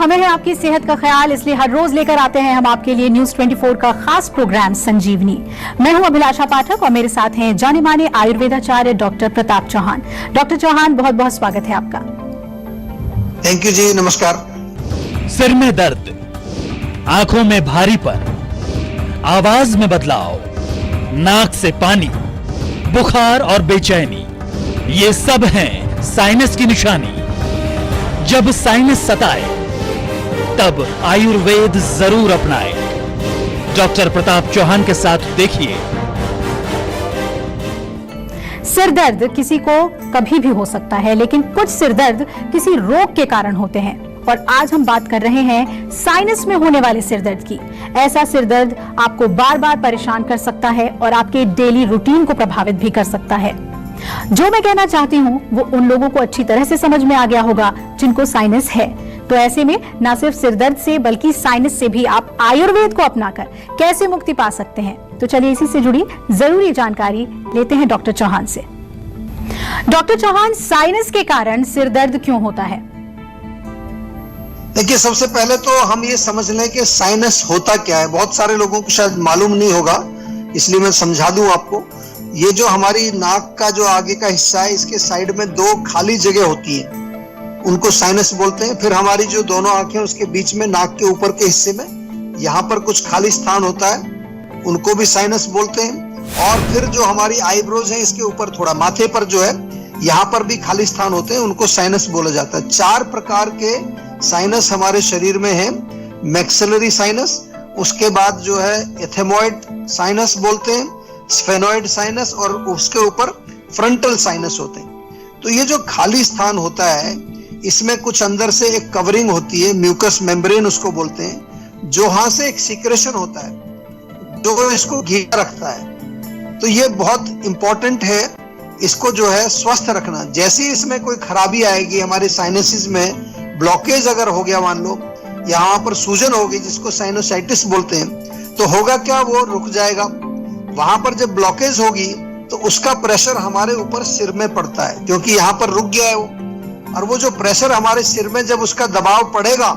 हमें है आपकी सेहत का ख्याल, इसलिए हर रोज लेकर आते हैं हम आपके लिए न्यूज 24 का खास प्रोग्राम संजीवनी। मैं हूं अभिलाषा पाठक और मेरे साथ हैं जाने माने आयुर्वेदाचार्य डॉक्टर प्रताप चौहान। डॉक्टर चौहान, बहुत बहुत स्वागत है आपका। थैंक यू जी, नमस्कार। सिर में दर्द, आंखों में भारीपन, आवाज में बदलाव, नाक से पानी, बुखार और बेचैनी, ये सब हैं साइनस की निशानी। जब साइनस सताए तब आयुर्वेद जरूर अपनाए। डॉक्टर प्रताप चौहान के साथ देखिए। सिर दर्द किसी को कभी भी हो सकता है, लेकिन कुछ सिर दर्द किसी रोग के कारण होते हैं और आज हम बात कर रहे हैं साइनस में होने वाले सिर दर्द की। ऐसा सिर दर्द आपको बार बार परेशान कर सकता है और आपके डेली रूटीन को प्रभावित भी कर सकता है। जो मैं कहना चाहती हूँ वो उन लोगों को अच्छी तरह से समझ में आ गया होगा जिनको साइनस है। तो ऐसे में न सिर्फ सिर दर्द से बल्कि साइनस से भी आप आयुर्वेद को अपनाकर कैसे मुक्ति पा सकते हैं। तो चलिए इसी से जुड़ी जरूरी जानकारी लेते हैं डॉक्टर चौहान से। डॉक्टर चौहान, साइनस के कारण सिर दर्द क्यों होता है? देखिए, सबसे पहले तो हम ये समझ लें कि साइनस होता क्या है। बहुत सारे लोगों को शायद मालूम नहीं होगा, इसलिए मैं समझा दूं आपको। ये जो हमारी नाक का जो आगे का हिस्सा है, इसके साइड में दो खाली जगह होती है, उनको साइनस बोलते हैं। फिर हमारी जो दोनों आंखें उसके बीच में नाक के ऊपर के हिस्से में यहाँ पर कुछ खाली स्थान होता है, उनको भी साइनस बोलते हैं। और फिर जो हमारी आईब्रोज है, इसके ऊपर थोड़ा माथे पर जो है, यहाँ पर भी खाली स्थान होते हैं, उनको साइनस बोला जाता है। 4 प्रकार के साइनस हमारे शरीर में है। मैक्सिलरी साइनस, उसके बाद जो है एथेमॉइड साइनस बोलते हैं, स्फेनॉइड साइनस, और उसके ऊपर फ्रंटल साइनस होते हैं। तो ये जो खाली स्थान होता है, इसमें कुछ अंदर से एक कवरिंग होती है, म्यूकस मेम्ब्रेन उसको बोलते हैं, जो वहां से एक सीक्रेशन होता है जो इसको घेरा रखता है। तो ये बहुत इंपॉर्टेंट है, इसको जो है स्वस्थ रखना। जैसे ही इसमें कोई खराबी आएगी, हमारे साइनसिस में ब्लॉकेज अगर हो गया, मान लो यहाँ पर सूजन होगी जिसको साइनोसाइटिस बोलते हैं, तो होगा क्या, वो रुक जाएगा। वहां पर जब ब्लॉकेज होगी तो उसका प्रेशर हमारे ऊपर सिर में पड़ता है, क्योंकि यहाँ पर रुक गया है वो। और वो जो प्रेशर हमारे सिर में जब उसका दबाव पड़ेगा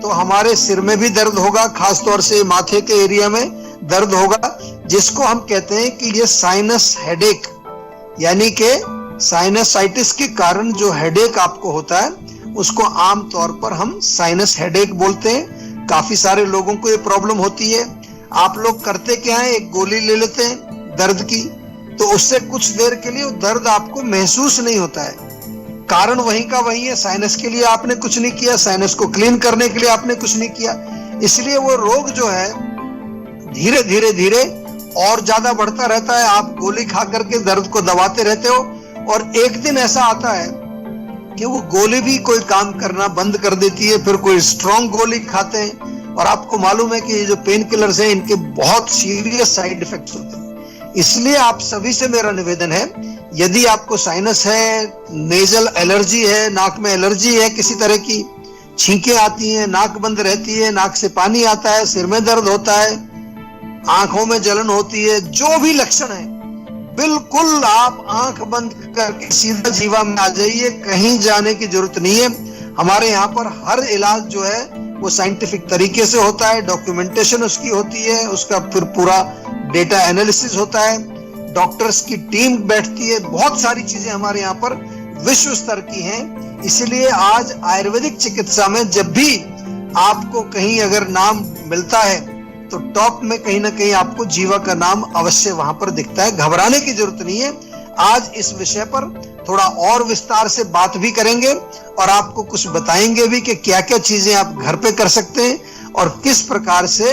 तो हमारे सिर में भी दर्द होगा, खासतौर से माथे के एरिया में दर्द होगा, जिसको हम कहते हैं कि ये साइनस हेडेक, यानी कि साइनसाइटिस के कारण जो हेडेक आपको होता है उसको आम तौर पर हम साइनस हेडेक बोलते हैं। काफी सारे लोगों को ये प्रॉब्लम होती है। आप लोग करते क्या है, एक गोली ले लेते हैं दर्द की, तो उससे कुछ देर के लिए दर्द आपको महसूस नहीं होता है। कारण वहीं का वहीं है, साइनस के लिए आपने कुछ नहीं किया, साइनस को क्लीन करने के लिए आपने कुछ नहीं किया, इसलिए वो रोग जो है धीरे धीरे धीरे और ज्यादा बढ़ता रहता है। आप गोली खा करके दर्द को दबाते रहते हो और एक दिन ऐसा आता है कि वो गोली भी कोई काम करना बंद कर देती है, फिर कोई स्ट्रॉन्ग गोली खाते हैं। और आपको मालूम है कि ये जो पेन किलर्स हैं, इनके बहुत सीरियस साइड इफेक्ट्स होते हैं। इसलिए आप सभी से मेरा निवेदन है, यदि आपको साइनस है, नेजल एलर्जी है, नाक में एलर्जी है, किसी तरह की छींकें आती हैं, नाक बंद रहती है, नाक से पानी आता है, सिर में दर्द होता है, आंखों में जलन होती है, जो भी लक्षण है, बिल्कुल आप आंख बंद करके सीधा जीवा में आ जाइए, कहीं जाने की जरूरत नहीं है। हमारे यहाँ पर हर इलाज जो है वो साइंटिफिक तरीके से होता है, डॉक्यूमेंटेशन उसकी होती है, उसका फिर पूरा डेटा एनालिसिस होता है, डॉक्टर्स की टीम बैठती है, बहुत सारी चीजें हमारे यहाँ पर विश्व स्तर की हैं। इसलिए आज आयुर्वेदिक चिकित्सा में जब भी आपको कहीं अगर नाम मिलता है तो टॉप में कहीं ना कहीं आपको जीवा का नाम अवश्य वहां पर दिखता है। घबराने की जरूरत नहीं है। आज इस विषय पर थोड़ा और विस्तार से बात भी करेंगे और आपको कुछ बताएंगे भी कि क्या क्या चीजें आप घर पे कर सकते हैं और किस प्रकार से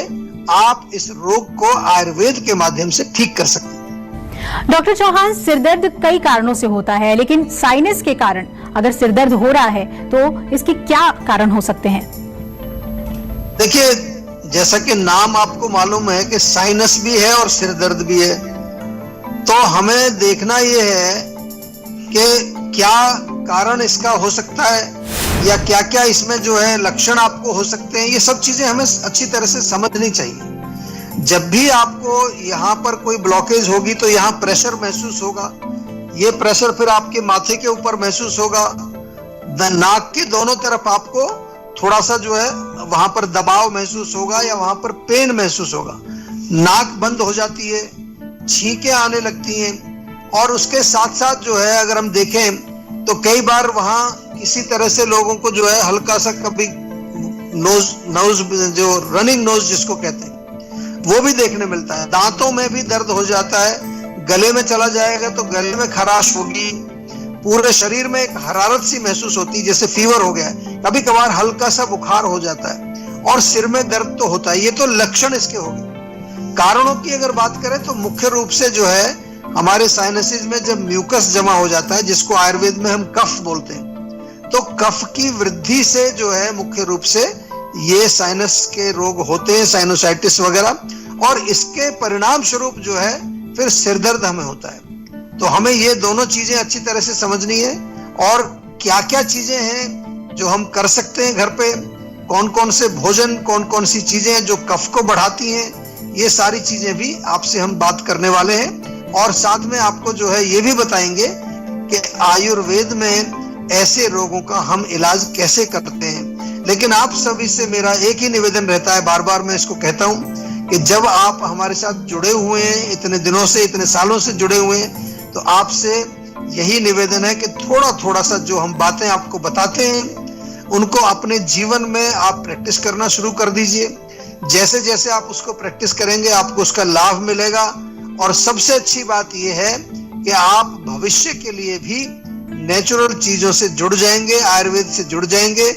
आप इस रोग को आयुर्वेद के माध्यम से ठीक कर सकते हैं। डॉक्टर चौहान, सिरदर्द कई कारणों से होता है, लेकिन साइनस के कारण अगर सिरदर्द हो रहा है तो इसके क्या कारण हो सकते हैं? देखिए, जैसा कि नाम आपको मालूम है कि साइनस भी है और सिर दर्द भी है, तो हमें देखना यह है कि क्या कारण इसका हो सकता है या क्या क्या इसमें जो है लक्षण आपको हो सकते हैं। ये सब चीजें हमें अच्छी तरह से समझनी चाहिए। जब भी आपको यहाँ पर कोई ब्लॉकेज होगी तो यहाँ प्रेशर महसूस होगा, ये प्रेशर फिर आपके माथे के ऊपर महसूस होगा, नाक के दोनों तरफ आपको थोड़ा सा जो है वहां पर दबाव महसूस होगा या वहां पर पेन महसूस होगा, नाक बंद हो जाती है, छींकें आने लगती हैं, और उसके साथ साथ जो है अगर हम देखें तो कई बार वहां किसी तरह से लोगों को जो है हल्का सा कभी नोज जो रनिंग नोज जिसको कहते हैं वो भी देखने मिलता है। दांतों में भी दर्द हो जाता है, गले में चला जाएगा तो गले में खराश होगी, पूरे शरीर में एक हरारत सी महसूस होती है जैसे फीवर हो गया है, कभी कभार हल्का सा बुखार हो जाता है, और सिर में दर्द तो होता है। ये तो लक्षण इसके हो गए। कारणों की अगर बात करें तो मुख्य रूप से जो है हमारे साइनसिस में जब म्यूकस जमा हो जाता है, जिसको आयुर्वेद में हम कफ बोलते हैं, तो कफ की वृद्धि से जो है मुख्य रूप से ये साइनस के रोग होते हैं, साइनोसाइटिस वगैरह, और इसके परिणाम स्वरूप जो है फिर सिरदर्द हमें होता है। तो हमें ये दोनों चीजें अच्छी तरह से समझनी है, और क्या क्या चीजें हैं जो हम कर सकते हैं घर पे, कौन कौन से भोजन, कौन कौन सी चीजें हैं जो कफ को बढ़ाती हैं, ये सारी चीजें भी आपसे हम बात करने वाले हैं। और साथ में आपको जो है ये भी बताएंगे कि आयुर्वेद में ऐसे रोगों का हम इलाज कैसे करते हैं। लेकिन आप सभी से मेरा एक ही निवेदन रहता है, बार बार मैं इसको कहता हूं कि जब आप हमारे साथ जुड़े हुए हैं, इतने दिनों से, इतने सालों से जुड़े हुए हैं, तो आपसे यही निवेदन है कि थोड़ा थोड़ा सा जो हम बातें आपको बताते हैं उनको अपने जीवन में आप प्रैक्टिस करना शुरू कर दीजिए। जैसे जैसे आप उसको प्रैक्टिस करेंगे आपको उसका लाभ मिलेगा, और सबसे अच्छी बात यह है कि आप भविष्य के लिए भी नेचुरल चीजों से जुड़ जाएंगे, आयुर्वेद से जुड़ जाएंगे,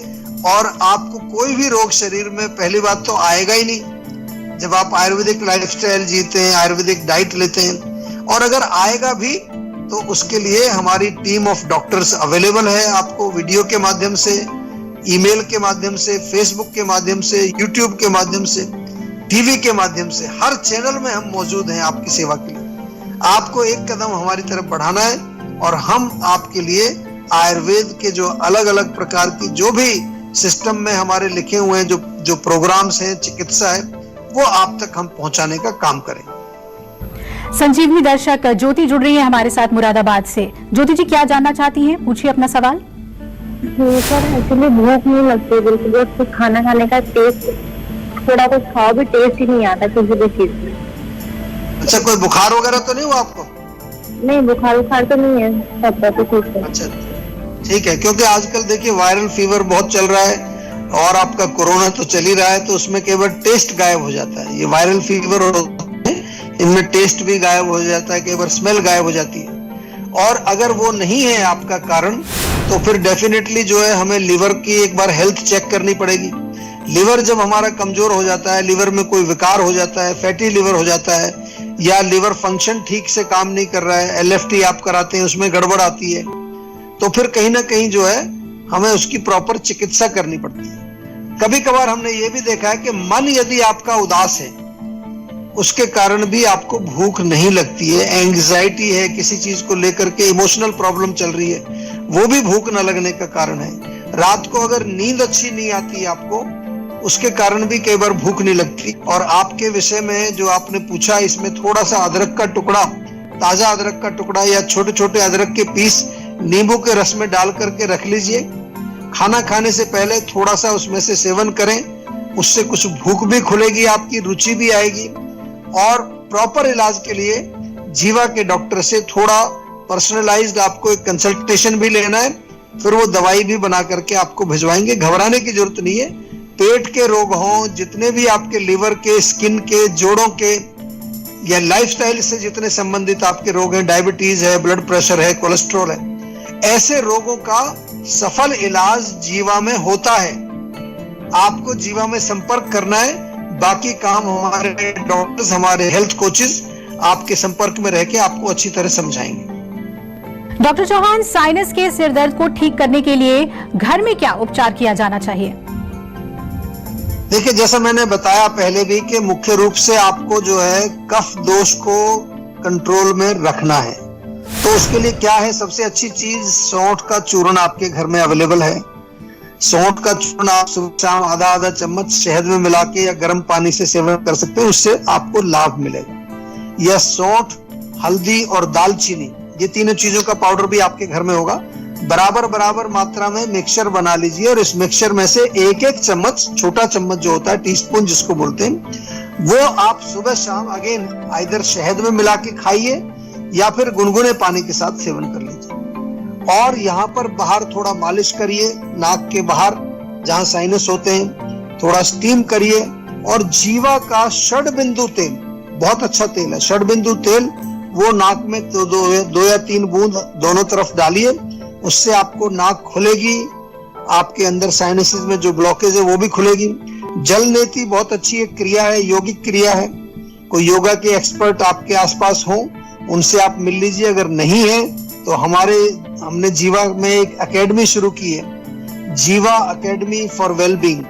और आपको कोई भी रोग शरीर में पहली बात तो आएगा ही नहीं जब आप आयुर्वेदिक लाइफस्टाइल जीते हैं, आयुर्वेदिक डाइट लेते हैं। और अगर आएगा भी तो उसके लिए हमारी टीम ऑफ डॉक्टर्स अवेलेबल है, आपको वीडियो के माध्यम से, ईमेल के माध्यम से, फेसबुक के माध्यम से, यूट्यूब के माध्यम से, टीवी के माध्यम से, हर चैनल में हम मौजूद हैं आपकी सेवा के लिए। आपको एक कदम हमारी तरफ बढ़ाना है, और हम आपके लिए आयुर्वेद के जो अलग अलग प्रकार की जो भी सिस्टम में हमारे लिखे हुए हैं जो प्रोग्राम्स हैं, चिकित्सा है, वो आप तक हम पहुंचाने का काम करें। संजीवनी दर्शक ज्योति जुड़ रही है हमारे साथ मुरादाबाद से। ज्योति जी क्या जानना चाहती हैं, पूछिए अपना सवाल। सर एक्चुअली भूख नहीं लगती बिल्कुल, कुछ खाना खाने का टेस्ट, थोड़ा कुछ खाओ भी टेस्ट ही नहीं आता किसी भी चीज में। अच्छा, कोई बुखार वगैरह तो नहीं हुआ आपको? नहीं, बुखार तो नहीं है, सब तो ठीक है। अच्छा ठीक है, क्योंकि आजकल देखिए वायरल फीवर बहुत चल रहा है, और आपका कोरोना तो चल ही रहा है, तो उसमें केवल टेस्ट गायब हो जाता है। ये वायरल फीवर इनमें टेस्ट भी गायब हो जाता है, केवल स्मेल गायब हो जाती है। और अगर वो नहीं है आपका कारण, तो फिर डेफिनेटली जो है हमें लिवर की एक बार हेल्थ चेक करनी पड़ेगी। लिवर जब हमारा कमजोर हो जाता है, लिवर में कोई विकार हो जाता है, फैटी लिवर हो जाता है, या लिवर फंक्शन ठीक से काम नहीं कर रहा है, LFT आप कराते हैं उसमें गड़बड़ आती है, तो फिर कहीं ना कहीं जो है हमें उसकी प्रॉपर चिकित्सा करनी पड़ती है। कभी कभार हमने ये भी देखा है कि मन यदि आपका उदास है, उसके कारण भी आपको भूख नहीं लगती है, एंग्जाइटी है, किसी चीज को लेकर के इमोशनल प्रॉब्लम चल रही है, वो भी भूख न लगने का कारण है। रात को अगर नींद अच्छी नहीं आती है आपको, उसके कारण भी कई बार भूख नहीं लगती। और आपके विषय में जो आपने पूछा, इसमें थोड़ा सा अदरक का टुकड़ा, ताजा अदरक का टुकड़ा या छोटे छोटे अदरक के पीस नींबू के रस में डाल करके रख लीजिए। खाना खाने से पहले थोड़ा सा उसमें से सेवन करें, उससे कुछ भूख भी खुलेगी, आपकी रुचि भी आएगी। और प्रॉपर इलाज के लिए जीवा के डॉक्टर से थोड़ा पर्सनलाइज्ड आपको एक कंसल्टेशन भी लेना है, फिर वो दवाई भी बना करके आपको भिजवाएंगे। घबराने की जरूरत नहीं है। पेट के रोग हों, जितने भी आपके लिवर के, स्किन के, जोड़ों के, या लाइफस्टाइल से जितने संबंधित आपके रोग हैं, डायबिटीज है, ब्लड प्रेशर है, कोलेस्ट्रॉल है, ऐसे रोगों का सफल इलाज जीवा में होता है। आपको जीवा में संपर्क करना है, बाकी काम हमारे डॉक्टर्स, हमारे हेल्थ कोचेस आपके संपर्क में रह के आपको अच्छी तरह समझाएंगे। डॉक्टर चौहान, साइनस के सिर दर्द को ठीक करने के लिए घर में क्या उपचार किया जाना चाहिए? देखिए, जैसा मैंने बताया पहले भी कि मुख्य रूप से आपको जो है कफ दोष को कंट्रोल में रखना है। तो उसके लिए क्या है, सबसे अच्छी चीज सौंठ का चूर्ण आपके घर में अवेलेबल है। सौंठ का चूर्ण आप सुबह शाम आधा आधा चम्मच शहद में मिला के या गर्म पानी से सेवन कर सकते हैं, उससे आपको लाभ मिलेगा। या सौंठ, हल्दी और दालचीनी, ये तीनों चीजों का पाउडर भी आपके घर में होगा। बराबर बराबर मात्रा में मिक्सचर बना लीजिए और इस मिक्सचर में से एक एक चम्मच, छोटा चम्मच जो होता है, टीस्पून जिसको बोलते हैं, वो आप सुबह शाम अगेन आइदर शहद में मिला के खाइए या फिर गुनगुने पानी के साथ सेवन कर लीजिए। और यहाँ पर बाहर थोड़ा मालिश करिए, नाक के बाहर जहाँ साइनस होते हैं, थोड़ा स्टीम करिए। और जीवा का षडबिंदु तेल बहुत अच्छा तेल है, षडबिंदु तेल, वो नाक में दो या 3 बूंद दोनों तरफ डालिए। उससे आपको नाक खुलेगी, आपके अंदर साइनसिस में जो ब्लॉकेज है वो भी खुलेगी। जल नेति बहुत अच्छी एक क्रिया है, यौगिक क्रिया है। कोई योगा के एक्सपर्ट आपके आसपास हो, उनसे आप मिल लीजिए। अगर नहीं है तो हमने जीवा में एक एकेडमी शुरू की है, जीवा एकेडमी फॉर वेलबींग।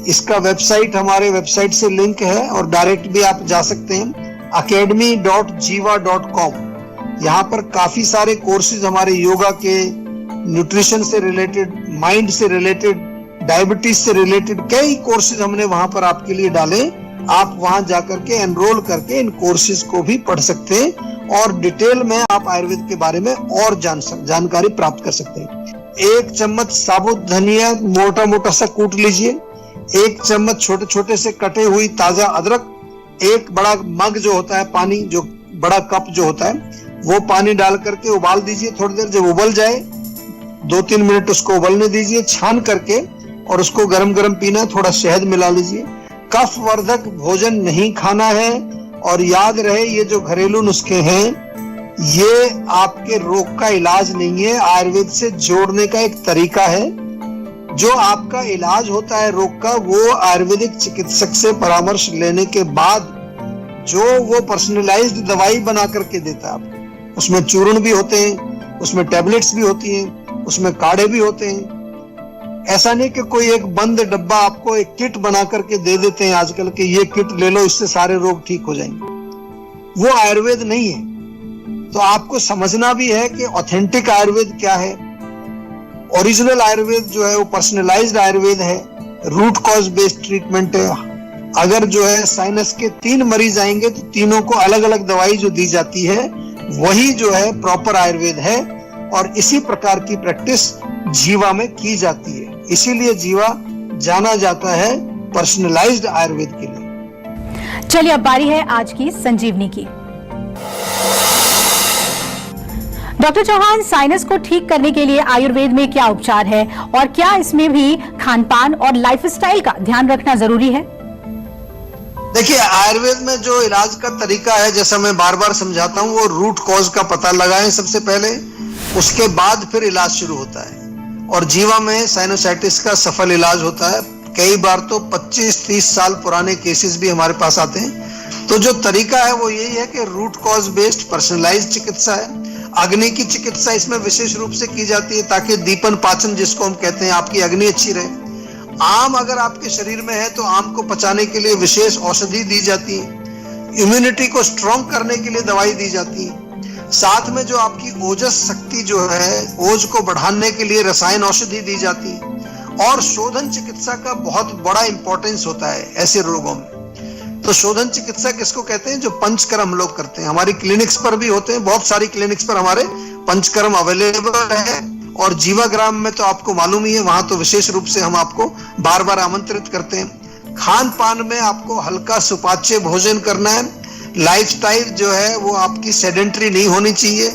इसका वेबसाइट हमारे वेबसाइट से लिंक है और डायरेक्ट भी आप जा सकते हैं, academy.jiva.com। यहाँ पर काफी सारे कोर्सेज हमारे योगा के, न्यूट्रिशन से रिलेटेड, माइंड से रिलेटेड, डायबिटीज से रिलेटेड कई कोर्सेज हमने वहां पर आपके लिए डाले। आप वहां जाकर के एनरोल करके इन कोर्सेज को भी पढ़ सकते हैं और डिटेल में आप आयुर्वेद के बारे में और जानकारी प्राप्त कर सकते हैं। 1 चम्मच साबुत धनिया मोटा मोटा सा कूट लीजिए, 1 चम्मच छोटे छोटे से कटे हुई ताजा अदरक, 1 बड़ा मग जो होता है पानी, जो बड़ा कप जो होता है, वो पानी डाल करके उबाल दीजिए थोड़ी देर। जब उबल जाए 2-3 मिनट उसको उबलने दीजिए, छान करके, और उसको गरम गरम पीना। थोड़ा शहद मिला लीजिए। कफ वर्धक भोजन नहीं खाना है। और याद रहे, ये जो घरेलू नुस्खे हैं ये आपके रोग का इलाज नहीं है, आयुर्वेद से जोड़ने का एक तरीका है। जो आपका इलाज होता है रोग का, वो आयुर्वेदिक चिकित्सक से परामर्श लेने के बाद जो वो पर्सनलाइज्ड दवाई बना करके देता है आपको। उसमें चूर्ण भी होते हैं, उसमें टैबलेट्स भी होती हैं, उसमें काढ़े भी होते हैं। ऐसा नहीं कि कोई एक बंद डब्बा आपको एक किट बना करके दे देते हैं आजकल के, ये किट ले लो इससे सारे रोग ठीक हो जाएंगे। वो आयुर्वेद नहीं है। तो आपको समझना भी है कि ऑथेंटिक आयुर्वेद क्या है। ओरिजिनल आयुर्वेद जो है वो पर्सनलाइज्ड आयुर्वेद है, रूट कॉज बेस्ड ट्रीटमेंट है। अगर जो है साइनस के 3 मरीज आएंगे तो तीनों को अलग अलग दवाई जो दी जाती है वही जो है प्रॉपर आयुर्वेद है। और इसी प्रकार की प्रैक्टिस जीवा में की जाती है, इसीलिए जीवा जाना जाता है पर्सनलाइज्ड आयुर्वेद के लिए। चलिए अब बारी है आज की संजीवनी की। डॉक्टर चौहान, साइनस को ठीक करने के लिए आयुर्वेद में क्या उपचार है और क्या इसमें भी खानपान और लाइफस्टाइल का ध्यान रखना जरूरी है? देखिए, आयुर्वेद में जो इलाज का तरीका है, जैसा मैं बार बार समझाता हूँ, वो रूट कॉज का पता लगाएं सबसे पहले, उसके बाद फिर इलाज शुरू होता है। और जीवा में साइनोसाइटिस का सफल इलाज होता है। कई बार तो 25-30 साल पुराने केसेस भी हमारे पास आते हैं। तो जो तरीका है वो यही है कि रूट कॉज बेस्ड पर्सनलाइज्ड चिकित्सा है। अग्नि की चिकित्सा इसमें विशेष रूप से की जाती है ताकि दीपन पाचन जिसको हम कहते हैं, आपकी अग्नि अच्छी रहे। आम अगर आपके शरीर में है तो आम को पचाने के लिए विशेष औषधि दी जाती है। इम्यूनिटी को स्ट्रॉन्ग करने के लिए दवाई दी जाती है। साथ में जो आपकी ओजस शक्ति जो है, ओज को बढ़ाने के लिए रसायन औषधि दी जाती है। और शोधन चिकित्सा का बहुत बड़ा इंपॉर्टेंस होता है ऐसे रोगों में। तो शोधन चिकित्सा किसको कहते हैं? जो पंचकर्म हम लोग करते हैं। हमारी क्लिनिक्स पर भी होते हैं, बहुत सारी क्लिनिक्स पर हमारे पंचकर्म अवेलेबल है। और जीवाग्राम में तो आपको मालूम ही है, वहां तो विशेष रूप से हम आपको बार बार आमंत्रित करते हैं। खान पान में आपको हल्का सुपाच्य भोजन करना है। लाइफस्टाइल जो है वो आपकी सेडेंटरी नहीं होनी चाहिए,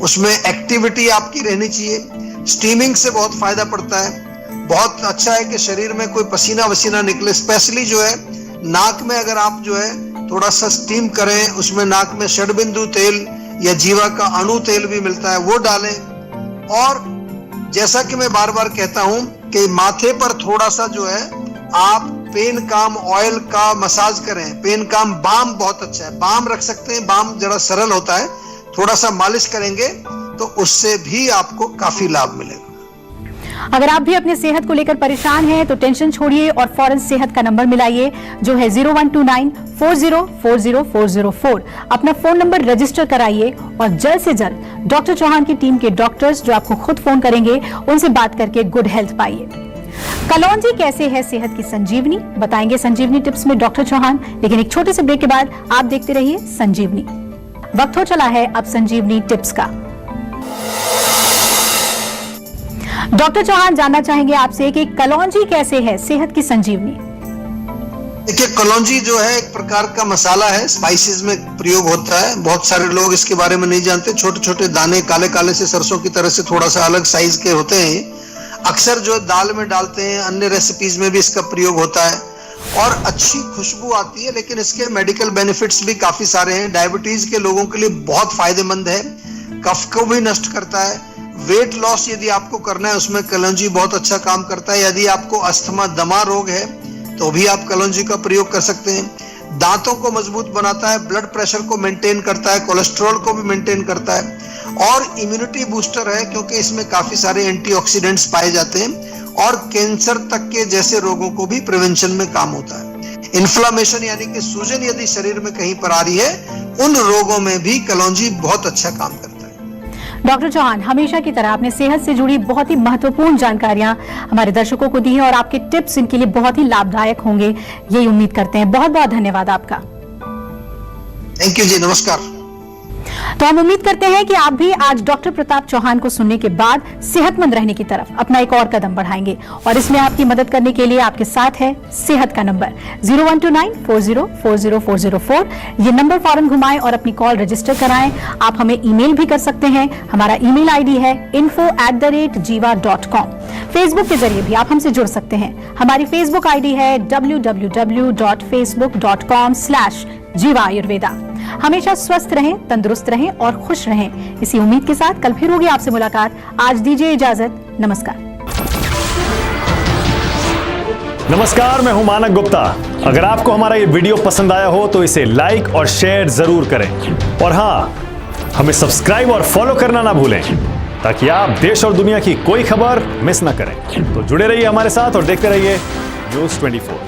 उसमें एक्टिविटी आपकी रहनी चाहिए। स्टीमिंग से बहुत फायदा पड़ता है। बहुत अच्छा है कि शरीर में कोई पसीना वसीना निकले, स्पेशली जो है नाक में अगर आप जो है थोड़ा सा स्टीम करें, उसमें नाक में षडबिंदु तेल या जीवा का अणु तेल भी मिलता है, वो डालें। और जैसा कि मैं बार बार कहता हूं कि माथे पर थोड़ा सा जो है आप पेन काम ऑयल का मसाज करें। पेन काम बाम बहुत अच्छा है, बाम रख सकते हैं, बाम जरा सरल होता है, थोड़ा सा मालिश करेंगे तो उससे भी आपको काफी लाभ मिलेगा। अगर आप भी अपने सेहत को लेकर परेशान हैं तो टेंशन छोड़िए और फौरन सेहत का नंबर मिलाइए जो है 0129404004। अपना फोन नंबर रजिस्टर कराइए और जल्द से जल्द डॉक्टर चौहान की टीम के डॉक्टर्स जो आपको खुद फोन करेंगे उनसे बात करके गुड हेल्थ पाइए। कलौंजी कैसे है सेहत की संजीवनी, बताएंगे संजीवनी टिप्स में डॉक्टर चौहान। लेकिन एक छोटे से ब्रेक के बाद आप देखते रहिए संजीवनी। वक्त हो चला है अब संजीवनी टिप्स का। डॉक्टर चौहान, जानना चाहेंगे आपसे कि कलौंजी कैसे है सेहत की संजीवनी? देखिए, कलौंजी जो है एक प्रकार का मसाला है, स्पाइसेस में प्रयोग होता है। बहुत सारे लोग इसके बारे में नहीं जानते। छोटे छोटे दाने काले काले से सरसों की तरह से थोड़ा सा अलग साइज के होते हैं। अक्सर जो दाल में डालते हैं, अन्य रेसिपीज में भी इसका प्रयोग होता है और अच्छी खुशबू आती है। लेकिन इसके मेडिकल बेनिफिट्स भी काफी सारे हैं। डायबिटीज के लोगों के लिए बहुत फायदेमंद है, कफ को भी नष्ट करता है। वेट लॉस यदि आपको करना है उसमें कलौंजी बहुत अच्छा काम करता है। यदि आपको अस्थमा दमा रोग है तो भी आप कलौंजी का प्रयोग कर सकते हैं। दांतों को मजबूत बनाता है, ब्लड प्रेशर को मेंटेन करता है, कोलेस्ट्रॉल को भी मेंटेन करता है और इम्यूनिटी बूस्टर है, क्योंकि इसमें काफी सारे एंटीऑक्सीडेंट्स पाए जाते हैं और कैंसर तक के जैसे रोगों को भी प्रिवेंशन में काम होता है। इन्फ्लामेशन यानी कि सूजन यदि शरीर में कहीं पर आ रही है, उन रोगों में भी कलौंजी बहुत अच्छा काम करता है। डॉक्टर चौहान, हमेशा की तरह आपने सेहत से जुड़ी बहुत ही महत्वपूर्ण जानकारियां हमारे दर्शकों को दी हैं और आपके टिप्स इनके लिए बहुत ही लाभदायक होंगे, यही उम्मीद करते हैं। बहुत बहुत धन्यवाद आपका। थैंक यू जी, नमस्कार। तो हम उम्मीद करते हैं कि आप भी आज डॉक्टर प्रताप चौहान को सुनने के बाद सेहतमंद रहने की तरफ अपना एक और कदम बढ़ाएंगे और इसमें आपकी मदद करने के लिए आपके साथ है सेहत का नंबर 0129404004। ये नंबर फौरन घुमाएं और अपनी कॉल रजिस्टर कराएं। आप हमें ईमेल भी कर सकते हैं। हमारा ईमेल आईडी है info@jiva.com। फेसबुक के जरिए भी आप हमसे जुड़ सकते हैं। हमारी फेसबुक आईडी है www.facebook.com/jiva ayurveda। हमेशा स्वस्थ रहें, तंदुरुस्त रहें और खुश रहें। इसी उम्मीद के साथ कल फिर होगी आपसे मुलाकात। आज दीजिए इजाजत, नमस्कार। नमस्कार, मैं हूं मानक गुप्ता। अगर आपको हमारा ये वीडियो पसंद आया हो तो इसे लाइक और शेयर जरूर करें और हाँ, हमें सब्सक्राइब और फॉलो करना ना भूलें ताकि आप देश और दुनिया की कोई खबर मिस ना करें। तो जुड़े रहिए हमारे साथ और देखते रहिए News 24।